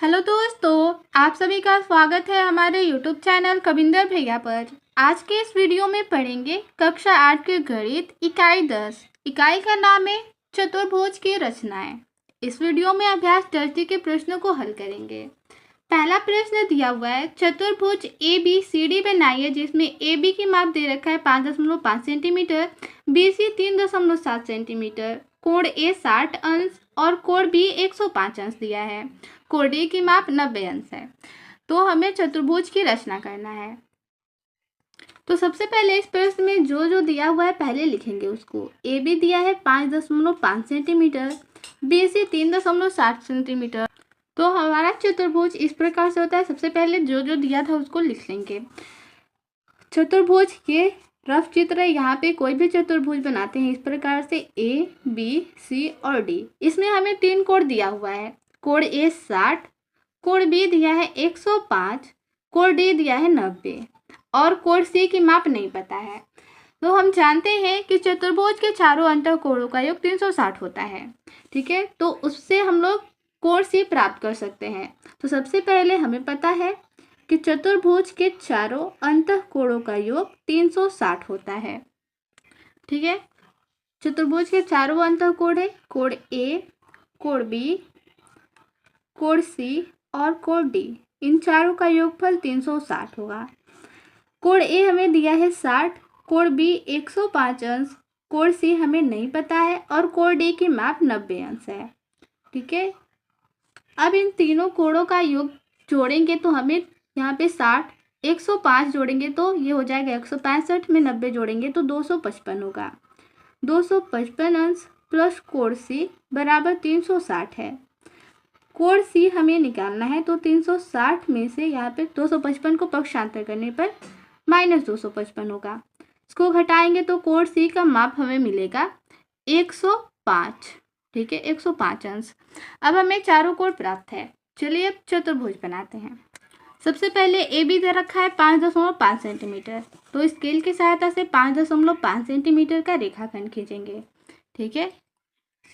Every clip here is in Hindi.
हेलो दोस्तों, आप सभी का स्वागत है हमारे यूट्यूब चैनल कविंदर भैया पर। आज के इस वीडियो में पढ़ेंगे कक्षा 8 के गणित इकाई 10। इकाई का नाम है चतुर्भुज की रचनाएं। इस वीडियो में अभ्यास 10 के प्रश्नों को हल करेंगे। पहला प्रश्न दिया हुआ है, चतुर्भुज ABCD बनाइए जिसमें AB की माप दे रखा है 5.5 सेंटीमीटर, BC 3.7 सेंटीमीटर, कोण A 60 अंश और कोण B 105 अंश दिया है। कोण D की माप 90 अंश है। तो हमें चतुर्भुज की रचना करना है। तो सबसे पहले इस प्रश्न में जो जो दिया हुआ है पहले लिखेंगे उसको। AB दिया है 5.5 सेंटीमीटर, BC 3.7 सेंटीमीटर। तो हमारा चतुर्भुज इस प्रकार से होता है। सबसे पहले जो जो दिया था उसको लिख लेंगे। चतुर्भुज के रफ चित्र यहाँ पे कोई भी चतुर्भुज बनाते हैं इस प्रकार से A, B, C और D। इसमें हमें 3 कोण दिया हुआ है। कोण A 60, कोण B दिया है 105, कोण D दिया है 90 और कोण C की माप नहीं पता है। तो हम जानते हैं कि चतुर्भुज के चारों अंतःकोणों का योग 360 होता है। ठीक है, तो उससे हम लोग कोण C प्राप्त कर सकते हैं। तो सबसे पहले हमें पता है कि चतुर्भुज के चारों अंतःकोणों का योग 360 होता है। ठीक है, चतुर्भुज के चारों अंतःकोण है कोण A, कोण B, कोण C और कोण D। इन चारों का योगफल 360 होगा। कोण A हमें दिया है 60, कोण B 105 अंश, कोण C हमें नहीं पता है और कोण D की माप 90 अंश है। ठीक है, अब इन तीनों कोणों का योग जोड़ेंगे तो हमें यहाँ पे 60, 105 जोड़ेंगे तो ये हो जाएगा 165 में 90 जोड़ेंगे तो 255 होगा। 255 अंश प्लस कोण C बराबर 360 है। कोण C हमें निकालना है तो 360 में से यहाँ पे 255 को पक्षांतर करने पर -255 होगा। इसको घटाएंगे तो कोण C का माप हमें मिलेगा 105। ठीक है, 105 अंश। अब हमें चारों कोण प्राप्त है। चलिए अब चतुर्भुज बनाते हैं। सबसे पहले AB दे रखा है 5.5 सेंटीमीटर। तो स्केल की सहायता से 5.5 सेंटीमीटर का रेखाखंड खींचेंगे। ठीक है,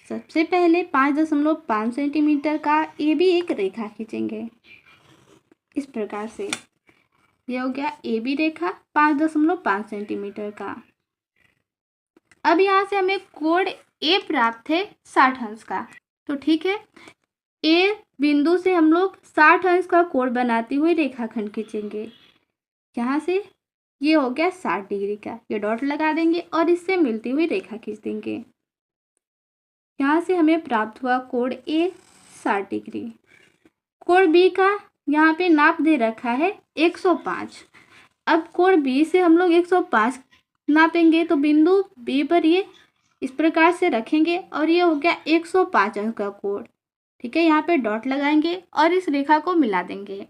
सबसे पहले 5.5 सेंटीमीटर का AB एक रेखा खींचेंगे इस प्रकार से। यह हो गया AB रेखा 5.5 सेंटीमीटर का। अब यहाँ से हमें कोण A प्राप्त है 60 अंश का। तो ठीक है, A बिंदु से हम लोग 60 अंश का कोण बनाते हुए रेखाखंड खींचेंगे। यहाँ से ये हो गया 60 डिग्री का, ये डॉट लगा देंगे और इससे मिलती हुई रेखा खींच देंगे। यहाँ से हमें प्राप्त हुआ कोण A 60 डिग्री। कोण B का यहाँ पे नाप दे रखा है 105। अब कोण B से हम लोग 105 नापेंगे तो बिंदु B पर ये इस प्रकार से रखेंगे और ये हो गया 105 अंश का कोण। ठीक है, यहाँ पे डॉट लगाएंगे और इस रेखा को मिला देंगे।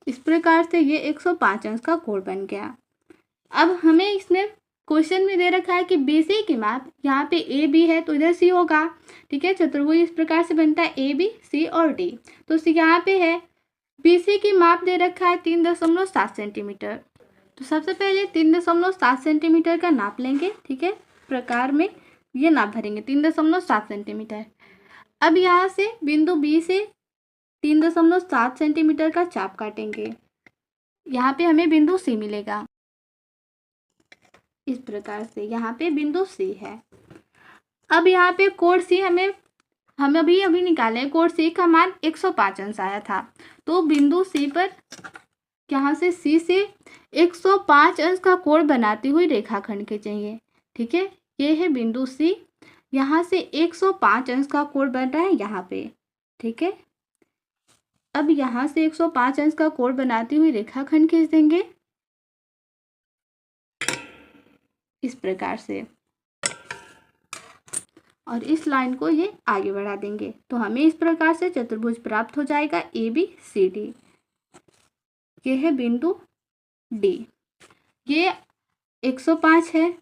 इस प्रकार से ये 105 अंश का कोण बन गया। अब हमें इसमें क्वेश्चन में दे रखा है कि BC की माप, यहाँ पे AB है तो इधर C होगा। ठीक है, चतुर्भुज इस प्रकार से बनता है AB, C और D। तो C यहाँ पे है, BC की माप दे रखा है 3.7 सेंटीमीटर। तो सबसे पहले 3.7 सेंटीमीटर का नाप लेंगे। ठीक है, प्रकार में ये नाप भरेंगे 3.7 सेंटीमीटर। अब यहाँ से बिंदु B से 3.7 सेंटीमीटर का चाप काटेंगे। यहाँ पे हमें बिंदु C मिलेगा इस प्रकार से। यहाँ पे बिंदु C है। अब यहाँ पे कोण C हम अभी निकाले। कोण C का मान 105 अंश आया था। तो बिंदु C पर यहाँ से C से 105 अंश का कोण बनाती हुई रेखाखंड खींचेंगे। ठीक है, ये है बिंदु C। यहाँ से 105 अंश का कोण बन रहा है यहाँ पे। ठीक है, अब यहाँ से 105 अंश का कोण बनाती हुई रेखाखंड खींच देंगे इस प्रकार से और इस लाइन को ये आगे बढ़ा देंगे। तो हमें इस प्रकार से चतुर्भुज प्राप्त हो जाएगा ABCD। ये है बिंदु D। ये 105 है,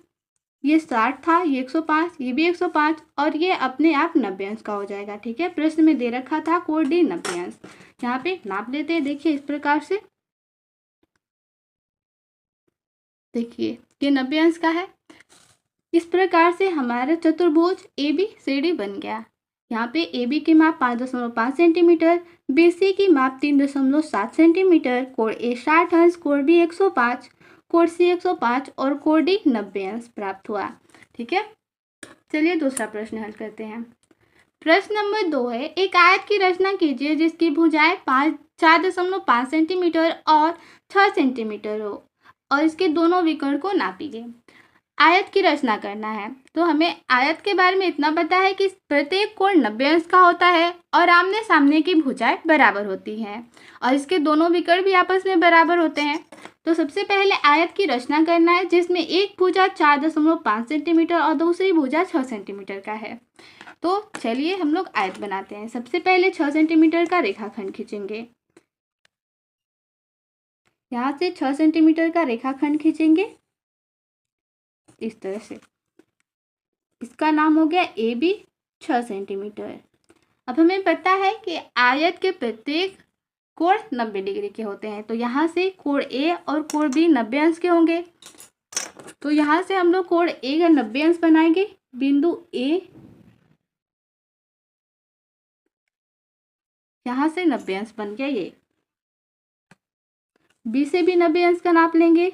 ये 60 था, ये 105, ये भी 105 और ये अपने आप 90 अंश का हो जाएगा। ठीक है, प्रश्न में दे रखा था कोण D 90 अंश। यहाँ पे नाप लेते हैं। देखिए इस प्रकार से, देखिए ये 90 अंश का है। इस प्रकार से हमारा चतुर्भुज ABCD बन गया। यहाँ पे ए बी की माप 5.5 सेंटीमीटर, बी सी की माप 3.7 सेंटीमीटर, कोण ए 60 अंश, कोण बी 105, कोण सी 105 और कोण डी 90 अंश प्राप्त हुआ। ठीक है, चलिए दूसरा प्रश्न हल करते हैं। प्रश्न नंबर 2 है, एक आयत की रचना कीजिए जिसकी भुजाएं 4.5 सेंटीमीटर और 6 सेंटीमीटर हो और इसके दोनों विकर्ण को नापिए। आयत की रचना करना है तो हमें आयत के बारे में इतना पता है कि प्रत्येक कोण 90 अंश का होता है और आमने सामने की भुजाएं बराबर होती हैं और इसके दोनों विकर्ण भी आपस में बराबर होते हैं। तो सबसे पहले आयत की रचना करना है जिसमें एक भुजा 4.5 सेंटीमीटर और दूसरी भुजा 6 सेंटीमीटर का है। तो चलिए हम लोग आयत बनाते हैं। सबसे पहले 6 सेंटीमीटर का रेखाखंड खींचेंगे। यहाँ से 6 सेंटीमीटर का रेखाखंड खींचेंगे इस तरह से। इसका नाम हो गया ए बी 6 सेंटीमीटर। अब हमें पता है कि आयत के प्रत्येक कोण 90 डिग्री के होते हैं, तो यहाँ से कोण ए और कोण बी 90 अंश के होंगे। तो यहाँ से हम लोग कोण ए का 90 अंश बनाएंगे। बिंदु ए यहाँ से 90 अंश बन गया। ये बी से भी 90 अंश का नाप लेंगे।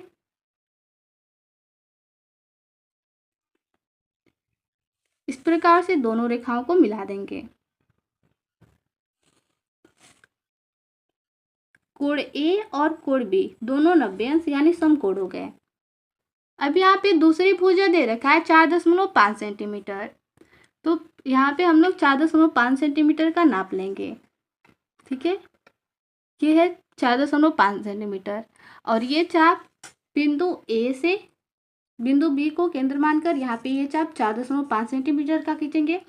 इस प्रकार से दोनों रेखाओं को मिला देंगे। कोण ए और कोण बी दोनों 90 अंश यानी समकोण हो गए। अब यहाँ पे दूसरी भुजा दे रखा है 4.5 सेंटीमीटर। तो यहाँ पे हम लोग 4.5 सेंटीमीटर का नाप लेंगे। ठीक है, ये है 4.5 सेंटीमीटर और ये चाप बिंदु ए से बिंदु बी को केंद्र मानकर यहाँ पे ये चाप 4.5 सेंटीमीटर का खींचेंगे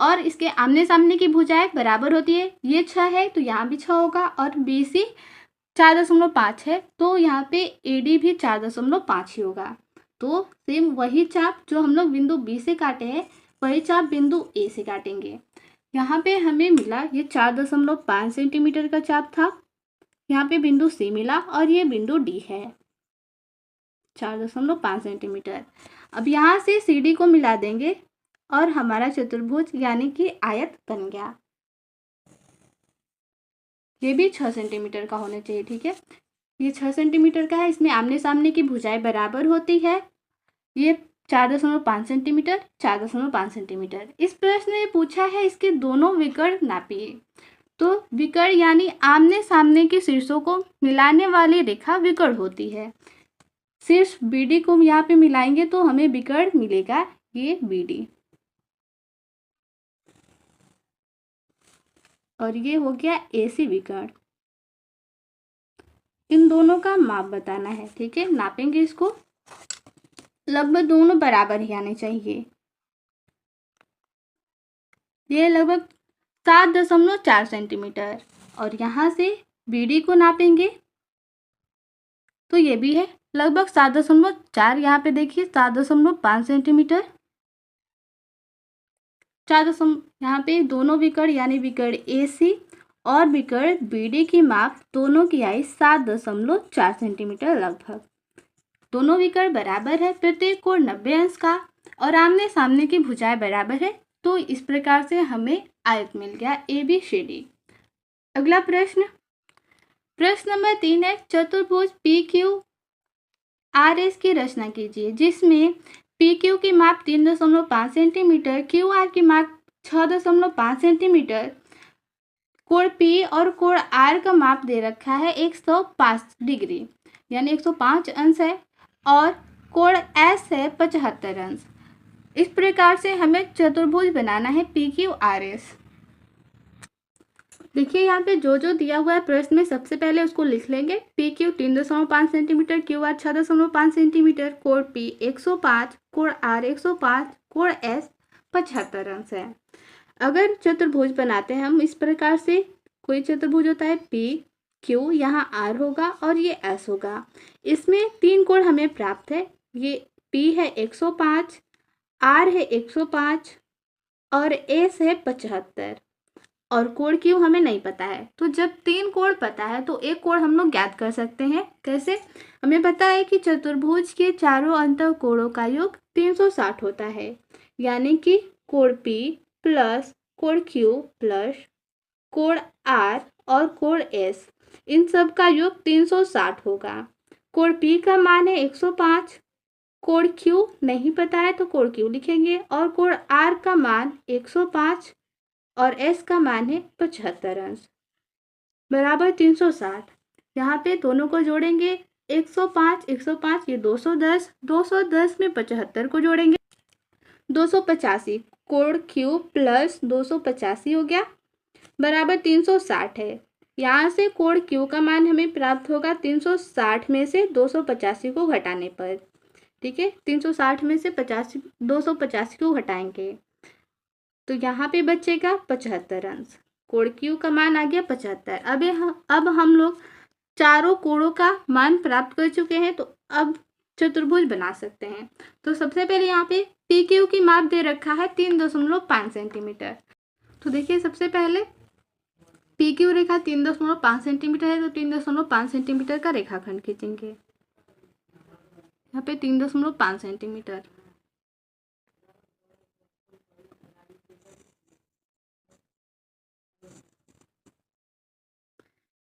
और इसके आमने सामने की भुजाएं बराबर होती है। ये 6 है तो यहाँ भी 6 होगा और बी सी 4.5 है तो यहाँ पे ए डी भी 4.5 ही होगा। तो सेम वही चाप जो हम लोग बिंदु बी से काटे हैं वही चाप बिंदु ए से काटेंगे। यहाँ पे हमें मिला ये 4.5 सेंटीमीटर का चाप था। यहाँ पे बिंदु सी मिला और ये बिंदु डी है 4.5 सेंटीमीटर। अब यहाँ से सी डी को मिला देंगे और हमारा चतुर्भुज यानी कि आयत बन गया। ये भी 6 सेंटीमीटर का होना चाहिए। ठीक है, ये 6 सेंटीमीटर का है। इसमें आमने सामने की भुजाएं बराबर होती है। ये 4.5 सेंटीमीटर 4.5 सेंटीमीटर। इस प्रश्न में पूछा है इसके दोनों विकर्ण नापिए। तो विकर्ण यानी आमने सामने के शीर्षों को मिलाने वाली रेखा विकर्ण होती है। शीर्ष बी डी को यहाँ पे मिलाएंगे तो हमें विकर्ण मिलेगा ये बी डी और ये हो गया ए सी विकर्ण। इन दोनों का माप बताना है। ठीक है, नापेंगे इसको। लगभग दोनों बराबर ही आने चाहिए। ये लगभग 7.4 सेंटीमीटर और यहाँ से बी डी को नापेंगे तो ये भी है लगभग 7.4। यहाँ पे देखिए 7.5 सेंटीमीटर। यहाँ पे दोनों विकर्ण यानी विकर्ण ए सी और विकर्ण बी डी की माप दोनों की आई 7.4 सेंटीमीटर लगभग। दोनों विकर्ण बराबर है, प्रत्येक कोण 90 अंश का और आमने सामने की भुजाएं बराबर है। तो इस प्रकार से हमें आयत मिल गया ए बी सी डी। अगला प्रश्न नंबर 3 है, चतुर्भुज पी क्यू आर एस की रचना कीजिए जिसमें पी क्यू की माप 3.5 सेंटीमीटर, क्यू आर की माप 6.5 सेंटीमीटर, कोण पी और कोण आर का माप दे रखा है 105 डिग्री यानी 105 अंश है और कोण एस है 75 अंश। इस प्रकार से हमें चतुर्भुज बनाना है पी क्यू आर एस। देखिए यहाँ पे जो जो दिया हुआ है प्रश्न में सबसे पहले उसको लिख लेंगे। P Q 3.5 centimetre, Q R 6.5 centimetre, कोण पी 105, कोण आर 105, कोण एस 75 अंश है। अगर चतुर्भुज बनाते हैं हम इस प्रकार से, कोई चतुर्भुज होता है पी क्यू, यहाँ आर होगा और ये एस होगा। इसमें 3 कोण हमें प्राप्त है। ये पी है 105, आर है 105 और एस है 75 और कोण क्यू हमें नहीं पता है। तो जब 3 कोण पता है तो एक कोण हम लोग ज्ञात कर सकते हैं। कैसे? हमें पता है कि चतुर्भुज के चारों अंत कोणों का योग 360 होता है यानी कि कोण पी प्लस कोण Q प्लस कोण R और कोण S, इन सब का योग 360 होगा। कोण P का मान है 105, कोण Q नहीं पता है तो कोण Q लिखेंगे, और कोण R का मान 105 और S का मान है 75 अंश बराबर 360। यहाँ पे दोनों को जोड़ेंगे, 105 105 ये 210, 210 में 75 को जोड़ेंगे 285, कोण Q प्लस 285 हो गया बराबर 360 है। यहाँ से कोण Q का मान हमें प्राप्त होगा 360 में से 285 को घटाने पर। ठीक है, 360 में से 285 को घटाएंगे तो यहाँ पे बचेगा 75 अंश। कोण Q का मान आ गया 75। अब हम लोग चारों कोणों का मान प्राप्त कर चुके हैं, तो अब चतुर्भुज बना सकते हैं। तो सबसे पहले यहाँ पे PQ की माप दे रखा है 3.5 सेंटीमीटर। तो देखिए सबसे पहले PQ रेखा 3.5 सेंटीमीटर है, तो 3.5 सेंटीमीटर का रेखाखंड खींचेंगे। यहाँ पे 3.5 सेंटीमीटर,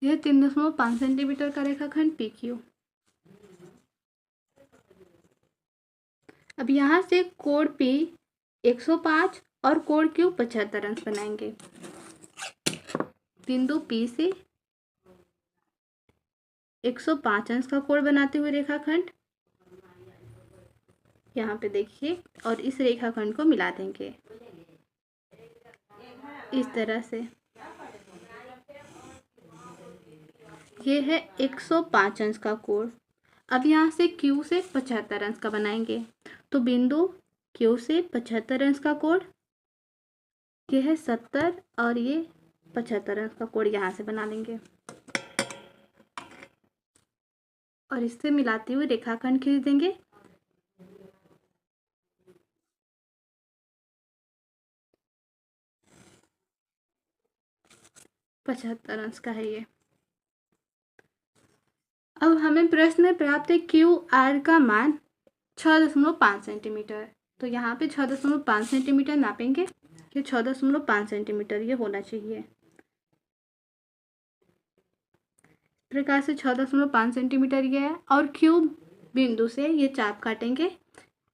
यह 3.5 सेंटीमीटर का रेखाखंड PQ। अब यहाँ से कोण P 105 और कोण Q 75 अंश बनाएंगे। बिंदु P से 105 अंश का कोण बनाते हुए रेखाखंड यहाँ पे देखिए, और इस रेखाखंड को मिला देंगे इस तरह से। ये है 105 अंश का कोण। अब यहाँ से Q से 75 अंश का बनाएंगे, तो बिंदु Q से 75 अंश का कोण, ये है 70 और ये 75 अंश का कोण यहाँ से बना लेंगे और इससे मिलाते हुए रेखाखंड खींच देंगे। पचहत्तर अंश का है ये। अब हमें प्रश्न में प्राप्त है QR का मान 6.5 सेंटीमीटर। तो यहाँ पे 6.5 सेंटीमीटर नापेंगे, ये 6.5 सेंटीमीटर ये होना चाहिए। इस प्रकार से 6.5 सेंटीमीटर ये है, और Q बिंदु से ये चाप काटेंगे।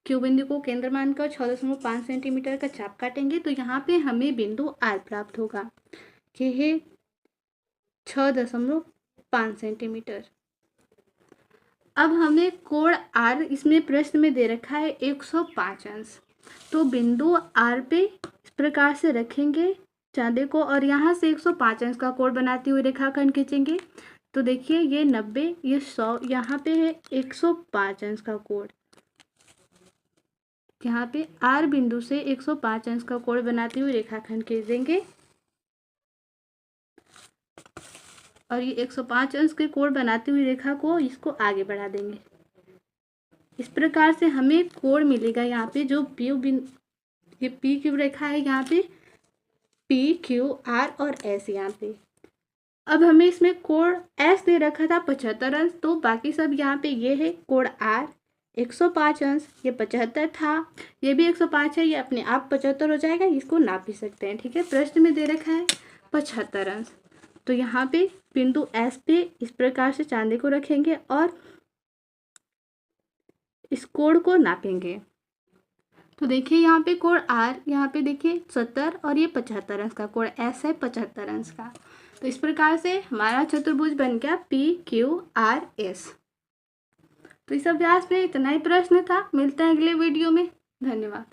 Q बिंदु को केंद्र मानकर 6.5 सेंटीमीटर का चाप काटेंगे, तो यहाँ पे हमें बिंदु R प्राप्त होगा। ये है 6.5 सेंटीमीटर। अब हमें कोण R इसमें प्रश्न में दे रखा है 105 अंश, तो बिंदु R पे इस प्रकार से रखेंगे चांदे को, और यहाँ से 105 अंश का कोण बनाते हुए रेखाखंड खींचेंगे। तो देखिए ये 90, ये 100, यहाँ पे है 105 अंश का कोण। यहाँ पे R बिंदु से 105 अंश का कोण बनाते हुए रेखाखंड खींच देंगे, और ये 105 अंश के कोण बनाती हुई रेखा को इसको आगे बढ़ा देंगे। इस प्रकार से हमें कोण मिलेगा यहाँ पे जो ये PQ रेखा है, यहाँ पे PQR और S यहाँ पे। अब हमें इसमें कोण S दे रखा था 75 अंश, तो बाकी सब यहाँ पे ये है कोण R 105 अंश, ये 75 था, ये भी 105 है, ये अपने आप 75 हो जाएगा, इसको नाप भी सकते हैं। ठीक है, प्रश्न में दे रखा है 75 अंश, तो यहाँ पे बिंदु S पे इस प्रकार से चांदे को रखेंगे और इस कोण को नापेंगे। तो देखिए यहाँ पे कोण R, यहाँ पे देखिए 70 और ये 75 अंश का कोण S है 75 अंश का। तो इस प्रकार से हमारा चतुर्भुज बन गया PQRS। तो इस अभ्यास में इतना ही प्रश्न था। मिलते हैं अगले वीडियो में। धन्यवाद।